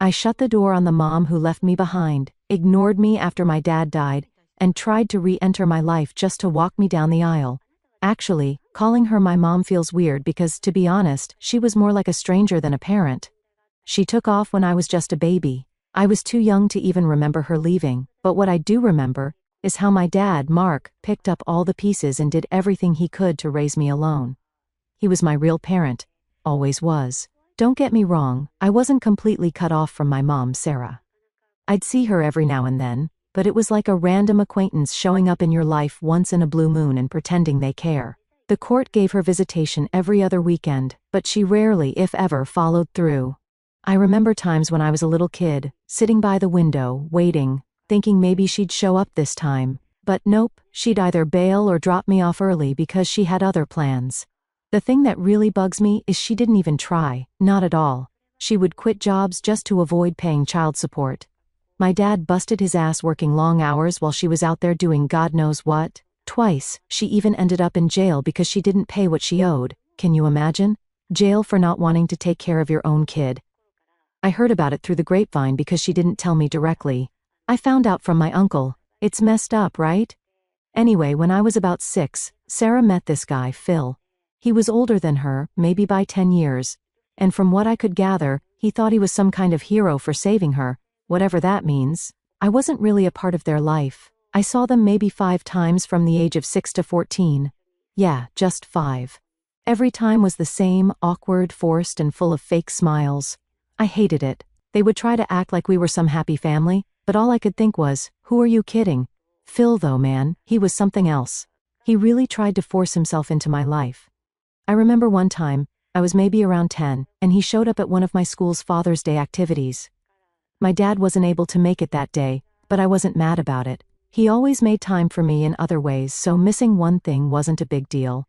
I shut the door on the mom who left me behind, ignored me after my dad died, and tried to re-enter my life just to walk me down the aisle. Actually, calling her my mom feels weird because, to be honest, she was more like a stranger than a parent. She took off when I was just a baby. I was too young to even remember her leaving, but what I do remember is how my dad, Mark, picked up all the pieces and did everything he could to raise me alone. He was my real parent. Always was. Don't get me wrong, I wasn't completely cut off from my mom, Sarah. I'd see her every now and then, but it was like a random acquaintance showing up in your life once in a blue moon and pretending they care. The court gave her visitation every other weekend, but she rarely, if ever, followed through. I remember times when I was a little kid, sitting by the window, waiting, thinking maybe she'd show up this time. But nope, she'd either bail or drop me off early because she had other plans. The thing that really bugs me is she didn't even try, not at all. She would quit jobs just to avoid paying child support. My dad busted his ass working long hours while she was out there doing God knows what. Twice, she even ended up in jail because she didn't pay what she owed. Can you imagine? Jail for not wanting to take care of your own kid. I heard about it through the grapevine because she didn't tell me directly. I found out from my uncle. It's messed up, right? Anyway, when I was about 6, Sarah met this guy, Phil. He was older than her, maybe by 10 years. And from what I could gather, he thought he was some kind of hero for saving her, whatever that means. I wasn't really a part of their life. I saw them maybe 5 times from the age of 6 to 14. Yeah, just 5. Every time was the same, awkward, forced, and full of fake smiles. I hated it. They would try to act like we were some happy family, but all I could think was, who are you kidding? Phil though, man, he was something else. He really tried to force himself into my life. I remember one time, I was maybe around 10, and he showed up at one of my school's Father's Day activities. My dad wasn't able to make it that day, but I wasn't mad about it. He always made time for me in other ways, so missing one thing wasn't a big deal.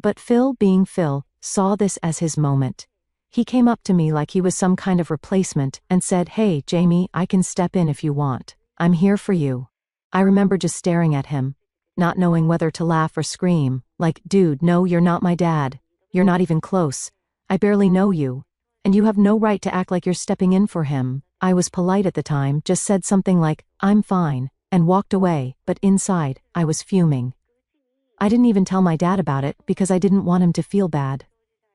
But Phil, being Phil, saw this as his moment. He came up to me like he was some kind of replacement and said, "Hey, Jamie, I can step in if you want. I'm here for you." I remember just staring at him, not knowing whether to laugh or scream, like, "Dude, no, you're not my dad. You're not even close. I barely know you. And you have no right to act like you're stepping in for him." I was polite at the time, just said something like, "I'm fine," and walked away, but inside, I was fuming. I didn't even tell my dad about it because I didn't want him to feel bad.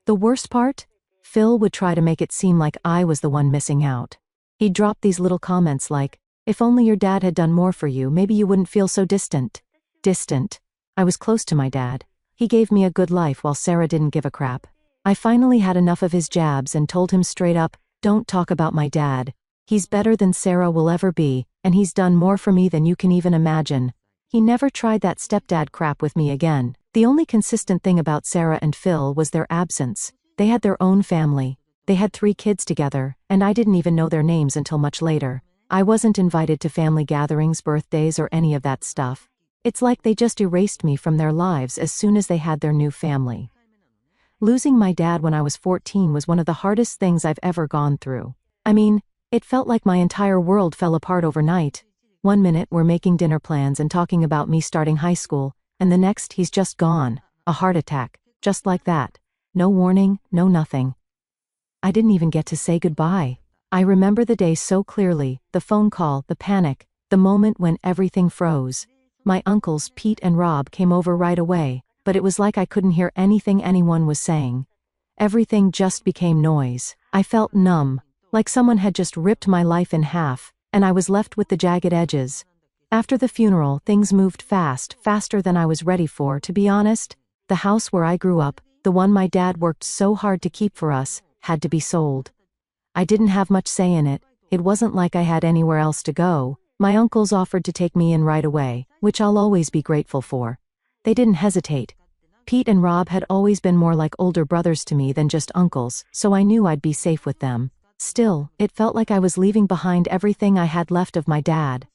The worst part? Phil would try to make it seem like I was the one missing out. He'd drop these little comments like, "If only your dad had done more for you, maybe you wouldn't feel so distant." Distant. I was close to my dad. He gave me a good life while Sarah didn't give a crap. I finally had enough of his jabs and told him straight up, "Don't talk about my dad. He's better than Sarah will ever be, and he's done more for me than you can even imagine." He never tried that stepdad crap with me again. The only consistent thing about Sarah and Phil was their absence. They had their own family. They had 3 kids together, and I didn't even know their names until much later. I wasn't invited to family gatherings, birthdays, or any of that stuff. It's like they just erased me from their lives as soon as they had their new family. Losing my dad when I was 14 was one of the hardest things I've ever gone through. I mean, it felt like my entire world fell apart overnight. One minute we're making dinner plans and talking about me starting high school, and the next he's just gone. A heart attack, just like that. No warning, no nothing. I didn't even get to say goodbye. I remember the day so clearly, the phone call, the panic, the moment when everything froze. My uncles, Pete and Rob, came over right away, but it was like I couldn't hear anything anyone was saying. Everything just became noise. I felt numb, like someone had just ripped my life in half, and I was left with the jagged edges. After the funeral, things moved fast, faster than I was ready for, to be honest. The house where I grew up, the one my dad worked so hard to keep for us, had to be sold. I didn't have much say in it. It wasn't like I had anywhere else to go. My uncles offered to take me in right away, which I'll always be grateful for. They didn't hesitate. Pete and Rob had always been more like older brothers to me than just uncles, so I knew I'd be safe with them. Still, it felt like I was leaving behind everything I had left of my dad.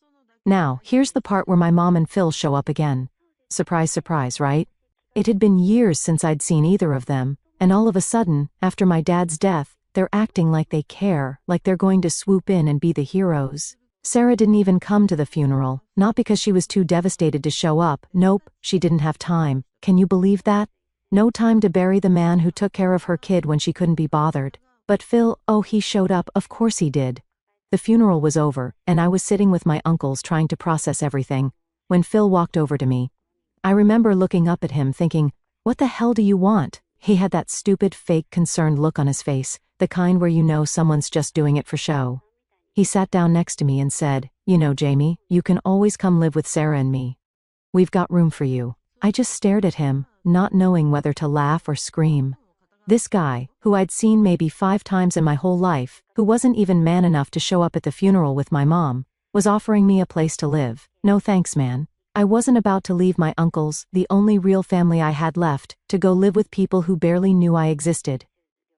Now, here's the part where my mom and Phil show up again. Surprise, surprise, right? It had been years since I'd seen either of them, and all of a sudden, after my dad's death, they're acting like they care, like they're going to swoop in and be the heroes. Sarah didn't even come to the funeral, not because she was too devastated to show up. Nope, she didn't have time. Can you believe that? No time to bury the man who took care of her kid when she couldn't be bothered. But Phil, oh, he showed up, of course he did. The funeral was over, and I was sitting with my uncles trying to process everything, when Phil walked over to me. I remember looking up at him thinking, "What the hell do you want?" He had that stupid, fake, concerned look on his face, the kind where you know someone's just doing it for show. He sat down next to me and said, "You know, Jamie, you can always come live with Sarah and me. We've got room for you." I just stared at him, not knowing whether to laugh or scream. This guy, who I'd seen maybe 5 times in my whole life, who wasn't even man enough to show up at the funeral with my mom, was offering me a place to live. No thanks, man. I wasn't about to leave my uncles, the only real family I had left, to go live with people who barely knew I existed.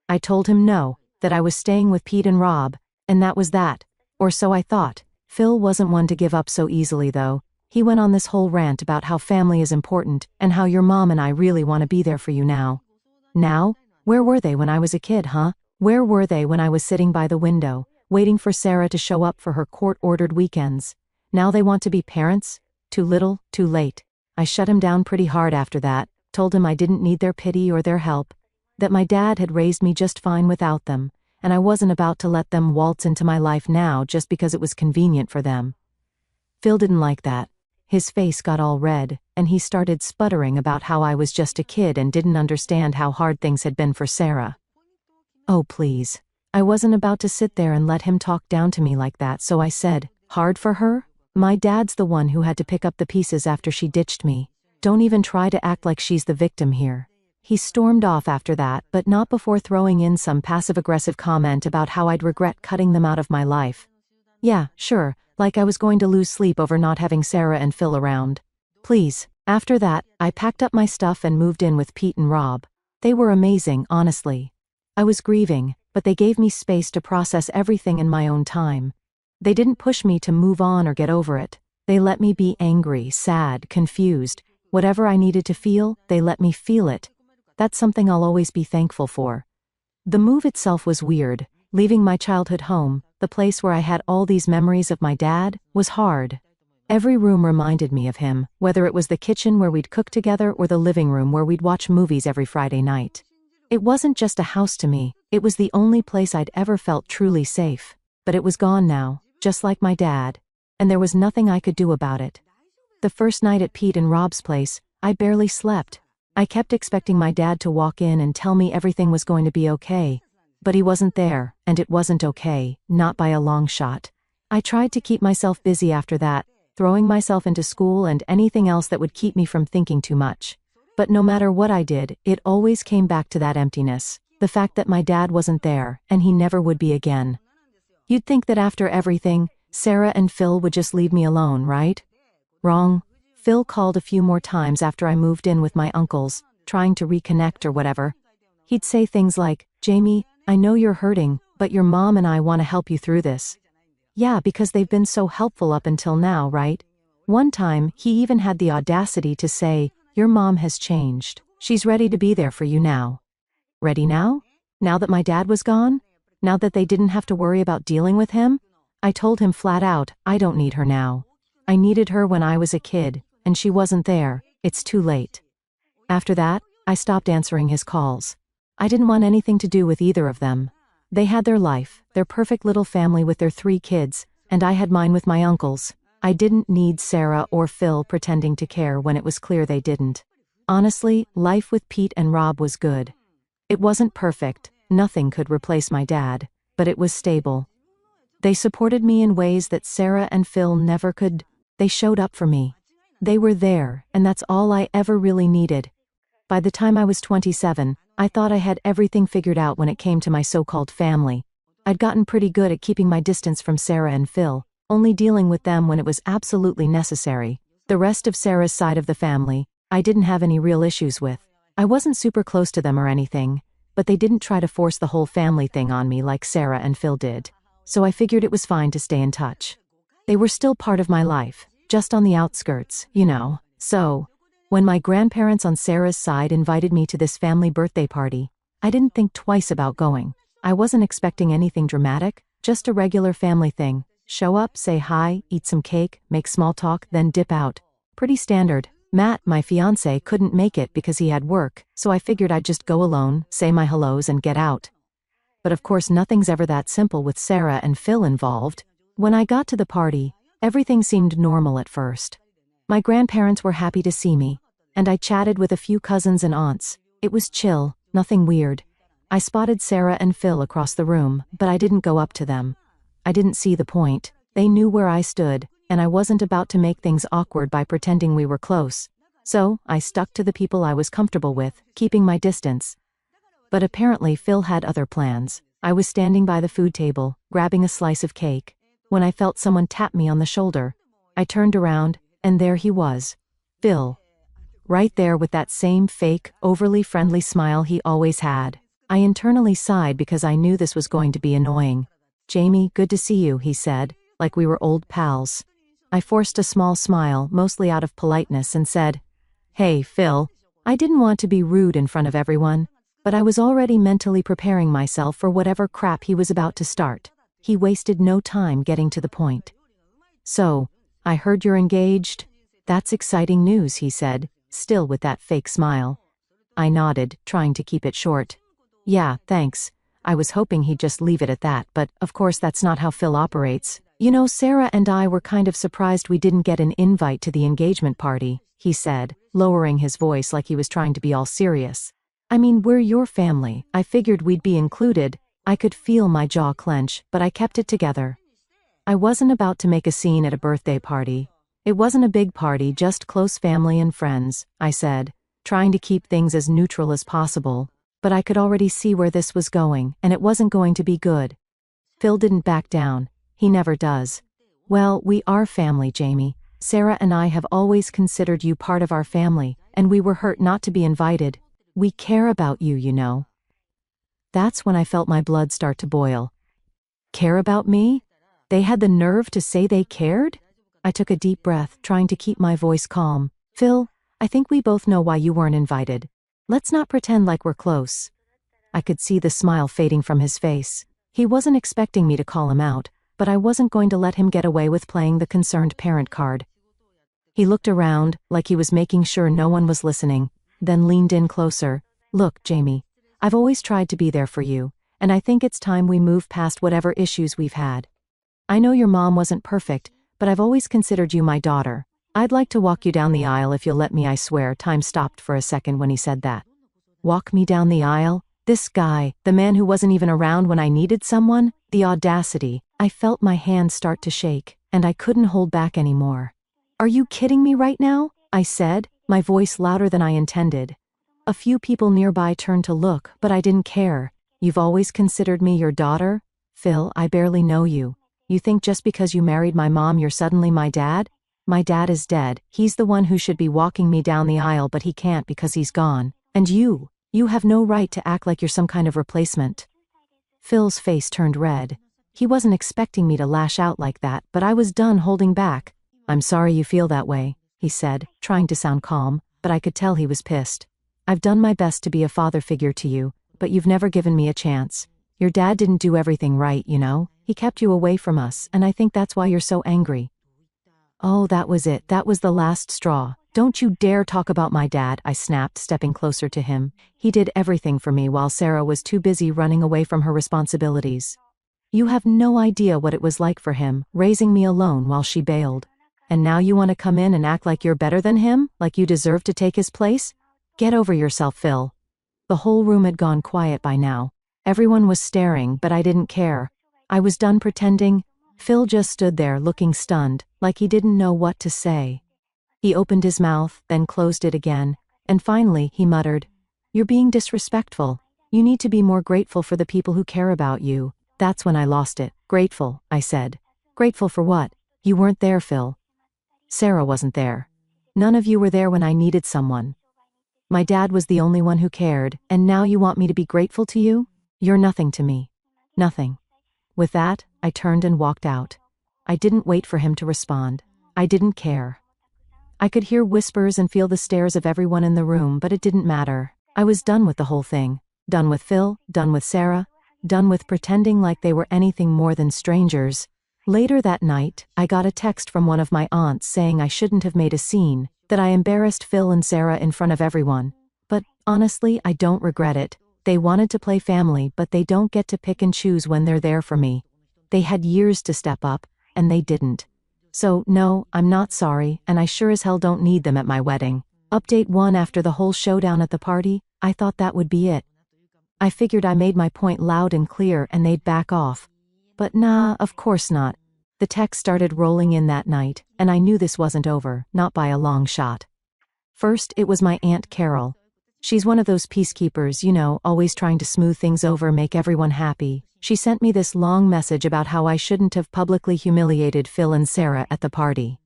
I told him no, that I was staying with Pete and Rob, and that was that. Or so I thought. Phil wasn't one to give up so easily though. He went on this whole rant about how family is important, and how your mom and I really want to be there for you now. Now? Where were they when I was a kid, huh? Where were they when I was sitting by the window, waiting for Sarah to show up for her court-ordered weekends? Now they want to be parents? Too little, too late. I shut him down pretty hard after that, told him I didn't need their pity or their help, that my dad had raised me just fine without them, and I wasn't about to let them waltz into my life now just because it was convenient for them. Phil didn't like that. His face got all red, and he started sputtering about how I was just a kid and didn't understand how hard things had been for Sarah. Oh please. I wasn't about to sit there and let him talk down to me like that, so I said, "Hard for her? My dad's the one who had to pick up the pieces after she ditched me. Don't even try to act like she's the victim here." He stormed off after that, but not before throwing in some passive-aggressive comment about how I'd regret cutting them out of my life. Yeah, sure, like I was going to lose sleep over not having Sarah and Phil around. Please. After that, I packed up my stuff and moved in with Pete and Rob. They were amazing, honestly. I was grieving, but they gave me space to process everything in my own time. They didn't push me to move on or get over it. They let me be angry, sad, confused. Whatever I needed to feel, they let me feel it. That's something I'll always be thankful for. The move itself was weird. Leaving my childhood home, the place where I had all these memories of my dad, was hard. Every room reminded me of him, whether it was the kitchen where we'd cook together or the living room where we'd watch movies every Friday night. It wasn't just a house to me, it was the only place I'd ever felt truly safe. But it was gone now, just like my dad, and there was nothing I could do about it. The first night at Pete and Rob's place, I barely slept. I kept expecting my dad to walk in and tell me everything was going to be okay. But he wasn't there, and it wasn't okay, not by a long shot. I tried to keep myself busy after that, throwing myself into school and anything else that would keep me from thinking too much. But no matter what I did, it always came back to that emptiness, the fact that my dad wasn't there, and he never would be again. You'd think that after everything, Sarah and Phil would just leave me alone, right? Wrong. Phil called a few more times after I moved in with my uncles, trying to reconnect or whatever. He'd say things like, "Jamie, I know you're hurting, but your mom and I want to help you through this." Yeah, because they've been so helpful up until now, right? One time, he even had the audacity to say, "Your mom has changed. She's ready to be there for you now." Ready now? Now that my dad was gone? Now that they didn't have to worry about dealing with him? I told him flat out, I don't need her now. I needed her when I was a kid, and she wasn't there. It's too late. After that, I stopped answering his calls. I didn't want anything to do with either of them. They had their life, their perfect little family with their 3 kids, and I had mine with my uncles. I didn't need Sarah or Phil pretending to care when it was clear they didn't. Honestly, life with Pete and Rob was good. It wasn't perfect, nothing could replace my dad, but it was stable. They supported me in ways that Sarah and Phil never could. They showed up for me. They were there, and that's all I ever really needed. By the time I was 27, I thought I had everything figured out when it came to my so-called family. I'd gotten pretty good at keeping my distance from Sarah and Phil, only dealing with them when it was absolutely necessary. The rest of Sarah's side of the family, I didn't have any real issues with. I wasn't super close to them or anything, but they didn't try to force the whole family thing on me like Sarah and Phil did. So I figured it was fine to stay in touch. They were still part of my life, just on the outskirts, you know. So, when my grandparents on Sarah's side invited me to this family birthday party, I didn't think twice about going. I wasn't expecting anything dramatic, just a regular family thing. Show up, say hi, eat some cake, make small talk, then dip out. Pretty standard. Matt, my fiancé, couldn't make it because he had work, so I figured I'd just go alone, say my hellos and get out. but of course nothing's ever that simple with Sarah and Phil involved. When I got to the party, everything seemed normal at first. My grandparents were happy to see me, and I chatted with a few cousins and aunts. It was chill, nothing weird. I spotted Sarah and Phil across the room, but I didn't go up to them. I didn't see the point. They knew where I stood, and I wasn't about to make things awkward by pretending we were close. So, I stuck to the people I was comfortable with, keeping my distance. But apparently Phil had other plans. I was standing by the food table, grabbing a slice of cake, when I felt someone tap me on the shoulder. I turned around, and there he was. Phil. Right there with that same fake, overly friendly smile he always had. I internally sighed because I knew this was going to be annoying. "Jamie, good to see you," he said, like we were old pals. I forced a small smile, mostly out of politeness, and said, "Hey, Phil." I didn't want to be rude in front of everyone, but I was already mentally preparing myself for whatever crap he was about to start. He wasted no time getting to the point. "So, I heard you're engaged?" "That's exciting news," he said, still with that fake smile. I nodded, trying to keep it short. "Yeah, thanks." I was hoping he'd just leave it at that, but of course that's not how Phil operates. "You know, Sarah and I were kind of surprised we didn't get an invite to the engagement party," he said, lowering his voice like he was trying to be all serious. "I mean, we're your family. I figured we'd be included." I could feel my jaw clench, but I kept it together. I wasn't about to make a scene at a birthday party. It wasn't a big party, just close family and friends, I said, trying to keep things as neutral as possible. But I could already see where this was going, and it wasn't going to be good. Phil didn't back down. He never does. "Well, we are family, Jamie. Sarah and I have always considered you part of our family, and we were hurt not to be invited. We care about you, you know." That's when I felt my blood start to boil. Care about me? They had the nerve to say they cared? I took a deep breath, trying to keep my voice calm. "Phil, I think we both know why you weren't invited. Let's not pretend like we're close." I could see the smile fading from his face. He wasn't expecting me to call him out, but I wasn't going to let him get away with playing the concerned parent card. He looked around, like he was making sure no one was listening, then leaned in closer. "Look, Jamie, I've always tried to be there for you, and I think it's time we move past whatever issues we've had. I know your mom wasn't perfect, but I've always considered you my daughter. I'd like to walk you down the aisle if you'll let me, I swear." Time stopped for a second when he said that. Walk me down the aisle? This guy, the man who wasn't even around when I needed someone? The audacity. I felt my hands start to shake, and I couldn't hold back anymore. "Are you kidding me right now?" I said, my voice louder than I intended. A few people nearby turned to look, but I didn't care. "You've always considered me your daughter? Phil, I barely know you. You think just because you married my mom you're suddenly my dad? My dad is dead. He's the one who should be walking me down the aisle, but he can't because he's gone. And you have no right to act like you're some kind of replacement." Phil's face turned red. He wasn't expecting me to lash out like that, but I was done holding back. "I'm sorry you feel that way," he said, trying to sound calm, but I could tell he was pissed. "I've done my best to be a father figure to you, but you've never given me a chance. Your dad didn't do everything right, you know? He kept you away from us, and I think that's why you're so angry." Oh, that was it. That was the last straw. "Don't you dare talk about my dad," I snapped, stepping closer to him. "He did everything for me while Sarah was too busy running away from her responsibilities. You have no idea what it was like for him, raising me alone while she bailed. And now you want to come in and act like you're better than him? Like you deserve to take his place? Get over yourself, Phil." The whole room had gone quiet by now. Everyone was staring, but I didn't care. I was done pretending. Phil just stood there looking stunned, like he didn't know what to say. He opened his mouth, then closed it again, and finally he muttered, "You're being disrespectful. You need to be more grateful for the people who care about you." That's when I lost it. "Grateful," I said. "Grateful for what? You weren't there, Phil. Sarah wasn't there. None of you were there when I needed someone. My dad was the only one who cared, and now you want me to be grateful to you? You're nothing to me. Nothing." With that, I turned and walked out. I didn't wait for him to respond. I didn't care. I could hear whispers and feel the stares of everyone in the room, but it didn't matter. I was done with the whole thing. Done with Phil, done with Sarah, done with pretending like they were anything more than strangers. Later that night, I got a text from one of my aunts saying I shouldn't have made a scene, that I embarrassed Phil and Sarah in front of everyone. But, honestly, I don't regret it. They wanted to play family, but they don't get to pick and choose when they're there for me. They had years to step up, and they didn't. So, no, I'm not sorry, and I sure as hell don't need them at my wedding. Update 1. After the whole showdown at the party, I thought that would be it. I figured I made my point loud and clear and they'd back off. But nah, of course not. The text started rolling in that night, and I knew this wasn't over, not by a long shot. First, it was my Aunt Carol. She's one of those peacekeepers, you know, always trying to smooth things over, make everyone happy. She sent me this long message about how I shouldn't have publicly humiliated Phil and Sarah at the party.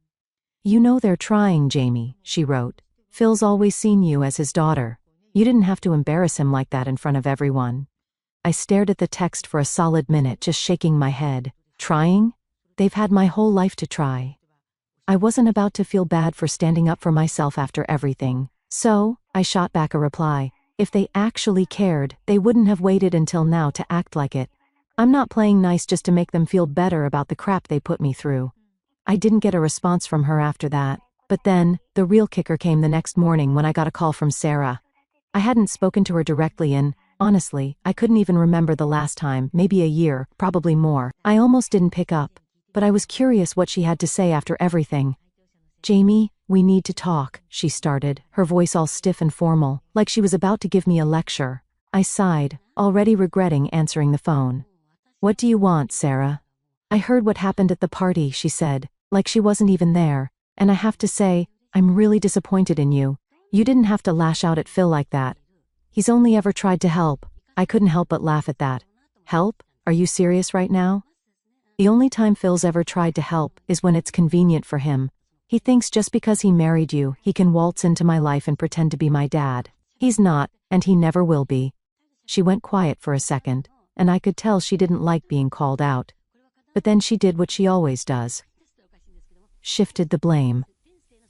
You know they're trying, Jamie, she wrote. Phil's always seen you as his daughter. You didn't have to embarrass him like that in front of everyone. I stared at the text for a solid minute, just shaking my head. Trying? They've had my whole life to try. I wasn't about to feel bad for standing up for myself after everything. So, I shot back a reply. If they actually cared, they wouldn't have waited until now to act like it. I'm not playing nice just to make them feel better about the crap they put me through. I didn't get a response from her after that. But then, the real kicker came the next morning when I got a call from Sarah. I hadn't spoken to her directly and, honestly, I couldn't even remember the last time, maybe a year, probably more. I almost didn't pick up. But I was curious what she had to say after everything. Jamie, we need to talk, she started, her voice all stiff and formal, like she was about to give me a lecture. I sighed, already regretting answering the phone. What do you want, Sarah? I heard what happened at the party, she said, like she wasn't even there, and I have to say, I'm really disappointed in you. You didn't have to lash out at Phil like that. He's only ever tried to help. I couldn't help but laugh at that. Help? Are you serious right now? The only time Phil's ever tried to help is when it's convenient for him. He thinks just because he married you, he can waltz into my life and pretend to be my dad. He's not, and he never will be. She went quiet for a second, and I could tell she didn't like being called out. But then she did what she always does. Shifted the blame.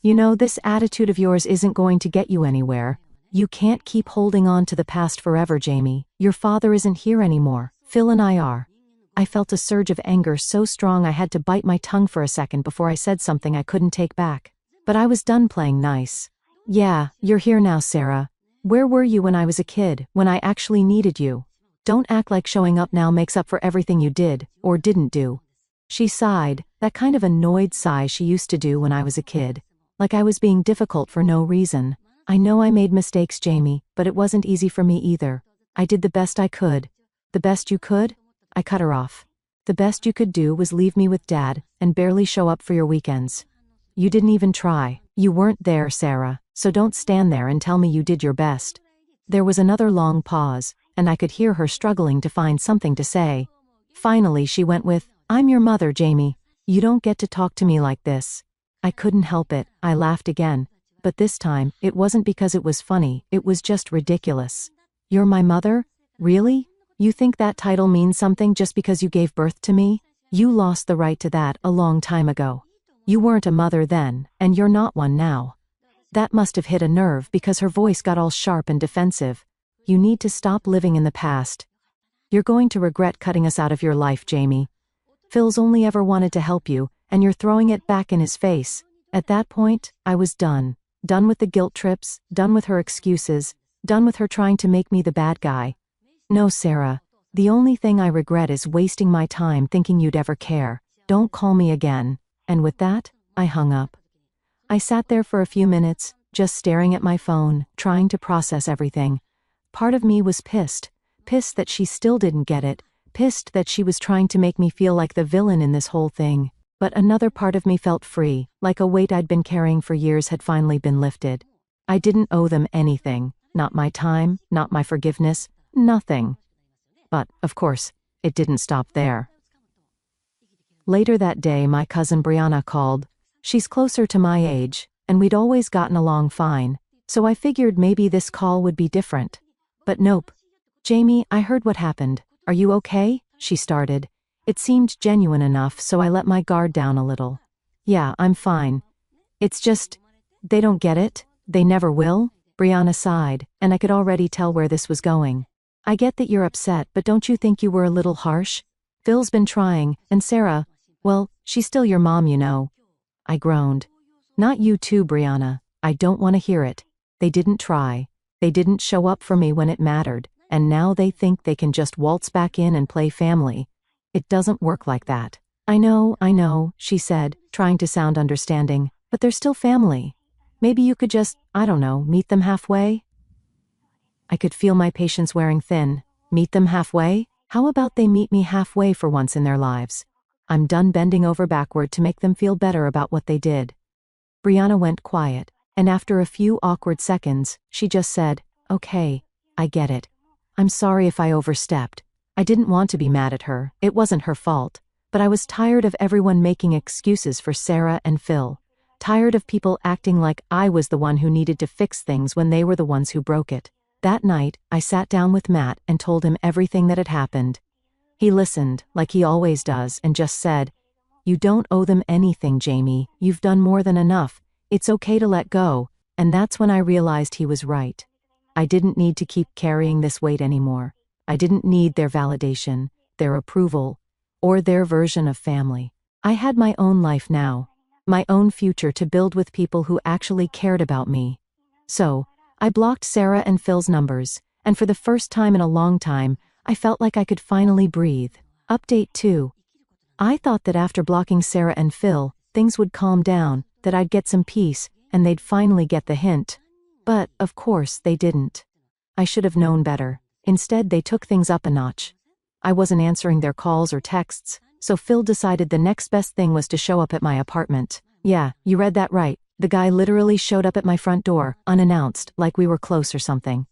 You know, this attitude of yours isn't going to get you anywhere. You can't keep holding on to the past forever, Jamie. Your father isn't here anymore. Phil and I are. I felt a surge of anger so strong I had to bite my tongue for a second before I said something I couldn't take back. But I was done playing nice. Yeah, you're here now, Sarah. Where were you when I was a kid, when I actually needed you? Don't act like showing up now makes up for everything you did, or didn't do. She sighed, that kind of annoyed sigh she used to do when I was a kid. Like I was being difficult for no reason. I know I made mistakes, Jamie, but it wasn't easy for me either. I did the best I could. The best you could? I cut her off. The best you could do was leave me with Dad, and barely show up for your weekends. You didn't even try. You weren't there, Sarah, so don't stand there and tell me you did your best. There was another long pause, and I could hear her struggling to find something to say. Finally she went with, I'm your mother, Jamie. You don't get to talk to me like this. I couldn't help it, I laughed again. But this time, it wasn't because it was funny, it was just ridiculous. You're my mother? Really? You think that title means something just because you gave birth to me? You lost the right to that a long time ago. You weren't a mother then, and you're not one now. That must have hit a nerve because her voice got all sharp and defensive. You need to stop living in the past. You're going to regret cutting us out of your life, Jamie. Phil's only ever wanted to help you, and you're throwing it back in his face. At that point, I was done. Done with the guilt trips, done with her excuses, done with her trying to make me the bad guy. No, Sarah. The only thing I regret is wasting my time thinking you'd ever care. Don't call me again. And with that, I hung up. I sat there for a few minutes, just staring at my phone, trying to process everything. Part of me was pissed. Pissed that she still didn't get it. Pissed that she was trying to make me feel like the villain in this whole thing. But another part of me felt free, like a weight I'd been carrying for years had finally been lifted. I didn't owe them anything. Not my time, not my forgiveness, nothing. But, of course, it didn't stop there. Later that day, my cousin Brianna called. She's closer to my age, and we'd always gotten along fine, so I figured maybe this call would be different. But nope. Jamie, I heard what happened. Are you okay? She started. It seemed genuine enough, so I let my guard down a little. Yeah, I'm fine. It's just, they don't get it. They never will. Brianna sighed, and I could already tell where this was going. I get that you're upset, but don't you think you were a little harsh? Phil's been trying, and Sarah, well, she's still your mom, you know. I groaned. Not you too, Brianna. I don't want to hear it. They didn't try. They didn't show up for me when it mattered, and now they think they can just waltz back in and play family. It doesn't work like that. I know, she said, trying to sound understanding, but they're still family. Maybe you could just, I don't know, meet them halfway? I could feel my patience wearing thin. Meet them halfway? How about they meet me halfway for once in their lives? I'm done bending over backward to make them feel better about what they did. Brianna went quiet, and after a few awkward seconds, she just said, "Okay, I get it. I'm sorry if I overstepped. I didn't want to be mad at her, it wasn't her fault. But I was tired of everyone making excuses for Sarah and Phil. Tired of people acting like I was the one who needed to fix things when they were the ones who broke it." That night, I sat down with Matt and told him everything that had happened. He listened, like he always does, and just said, "You don't owe them anything, Jamie. You've done more than enough. It's okay to let go." And that's when I realized he was right. I didn't need to keep carrying this weight anymore. I didn't need their validation, their approval, or their version of family. I had my own life now, my own future to build with people who actually cared about me. So, I blocked Sarah and Phil's numbers, and for the first time in a long time, I felt like I could finally breathe. Update 2. I thought that after blocking Sarah and Phil, things would calm down, that I'd get some peace, and they'd finally get the hint. But, of course, they didn't. I should have known better. Instead, they took things up a notch. I wasn't answering their calls or texts, so Phil decided the next best thing was to show up at my apartment. Yeah, you read that right. The guy literally showed up at my front door, unannounced, like we were close or something.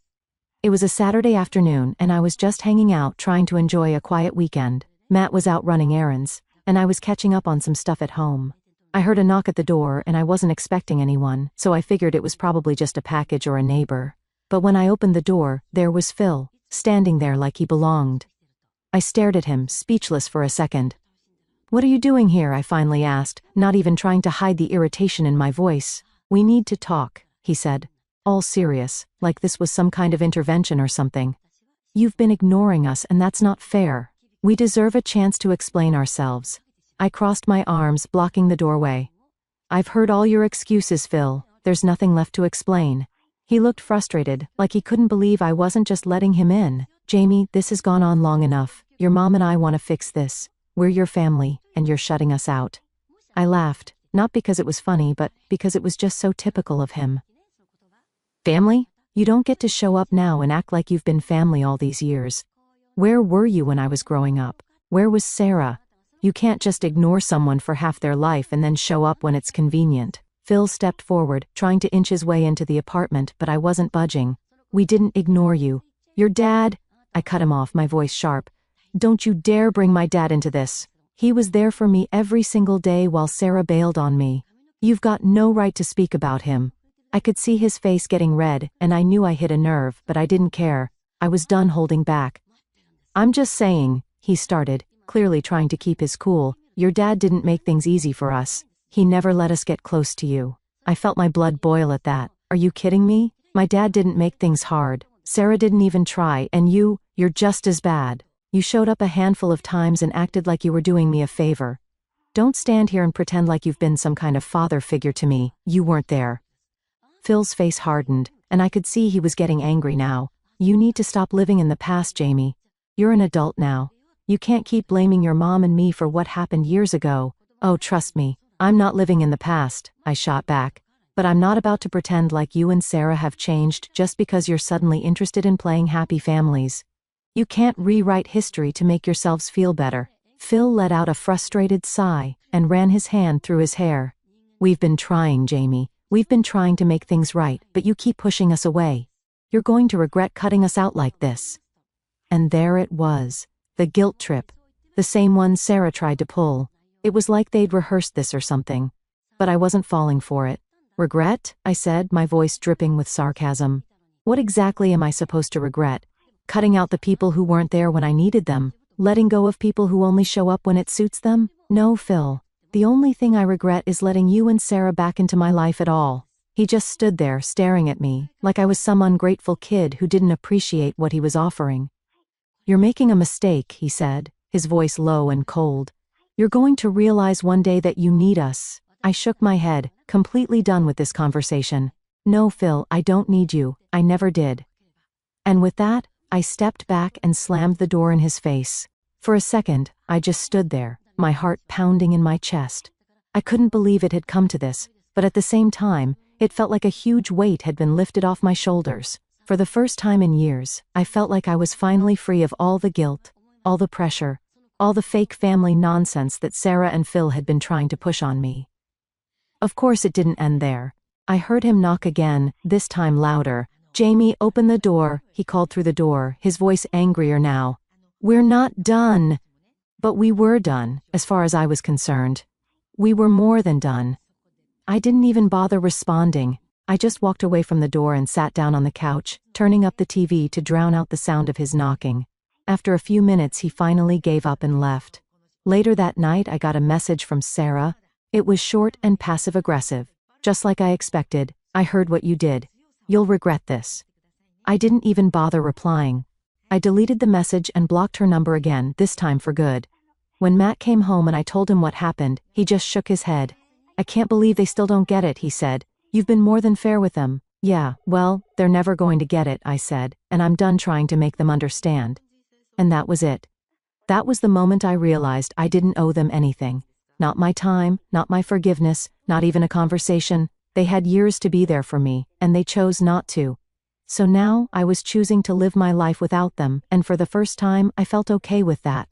It was a Saturday afternoon, and I was just hanging out trying to enjoy a quiet weekend. Matt was out running errands, and I was catching up on some stuff at home. I heard a knock at the door, and I wasn't expecting anyone, so I figured it was probably just a package or a neighbor. But when I opened the door, there was Phil, standing there like he belonged. I stared at him, speechless for a second. "What are you doing here?" I finally asked, not even trying to hide the irritation in my voice. "We need to talk," he said. All serious, like this was some kind of intervention or something. "You've been ignoring us, and that's not fair. We deserve a chance to explain ourselves." I crossed my arms, blocking the doorway. "I've heard all your excuses, Phil. There's nothing left to explain." He looked frustrated, like he couldn't believe I wasn't just letting him in. "Jamie, this has gone on long enough. Your mom and I want to fix this. We're your family, and you're shutting us out." I laughed, not because it was funny, but because it was just so typical of him. "Family? You don't get to show up now and act like you've been family all these years. Where were you when I was growing up? Where was Sarah? You can't just ignore someone for half their life and then show up when it's convenient." Phil stepped forward, trying to inch his way into the apartment, but I wasn't budging. "We didn't ignore you. Your dad—" I cut him off, my voice sharp. "Don't you dare bring my dad into this. He was there for me every single day while Sarah bailed on me. You've got no right to speak about him." I could see his face getting red, and I knew I hit a nerve, but I didn't care. I was done holding back. "I'm just saying," he started, clearly trying to keep his cool. "Your dad didn't make things easy for us. He never let us get close to you." I felt my blood boil at that. "Are you kidding me? My dad didn't make things hard. Sarah didn't even try, and you're just as bad. You showed up a handful of times and acted like you were doing me a favor. Don't stand here and pretend like you've been some kind of father figure to me. You weren't there." Phil's face hardened, and I could see he was getting angry now. "You need to stop living in the past, Jamie. You're an adult now. You can't keep blaming your mom and me for what happened years ago." "Oh, trust me, I'm not living in the past," I shot back. "But I'm not about to pretend like you and Sarah have changed just because you're suddenly interested in playing happy families. You can't rewrite history to make yourselves feel better." Phil let out a frustrated sigh and ran his hand through his hair. "We've been trying, Jamie. We've been trying to make things right, but you keep pushing us away. You're going to regret cutting us out like this." And there it was. The guilt trip. The same one Sarah tried to pull. It was like they'd rehearsed this or something. But I wasn't falling for it. "Regret?" I said, my voice dripping with sarcasm. "What exactly am I supposed to regret? Cutting out the people who weren't there when I needed them? Letting go of people who only show up when it suits them? No, Phil. The only thing I regret is letting you and Sarah back into my life at all." He just stood there, staring at me, like I was some ungrateful kid who didn't appreciate what he was offering. "You're making a mistake," he said, his voice low and cold. "You're going to realize one day that you need us." I shook my head, completely done with this conversation. "No, Phil, I don't need you. I never did." And with that, I stepped back and slammed the door in his face. For a second, I just stood there, my heart pounding in my chest. I couldn't believe it had come to this, but at the same time, it felt like a huge weight had been lifted off my shoulders. For the first time in years, I felt like I was finally free of all the guilt, all the pressure, all the fake family nonsense that Sarah and Phil had been trying to push on me. Of course it didn't end there. I heard him knock again, this time louder. "Jamie, open the door," he called through the door, his voice angrier now. "We're not done." But we were done, as far as I was concerned. We were more than done. I didn't even bother responding. I just walked away from the door and sat down on the couch, turning up the TV to drown out the sound of his knocking. After a few minutes he finally gave up and left. Later that night I got a message from Sarah. It was short and passive-aggressive. "Just like I expected, I heard what you did. You'll regret this." I didn't even bother replying. I deleted the message and blocked her number again, this time for good. When Matt came home and I told him what happened, he just shook his head. "I can't believe they still don't get it," he said. "You've been more than fair with them." "Yeah, well, they're never going to get it," I said, "and I'm done trying to make them understand." And that was it. That was the moment I realized I didn't owe them anything. Not my time, not my forgiveness, not even a conversation. They had years to be there for me, and they chose not to. So now I was choosing to live my life without them, and for the first time I felt okay with that.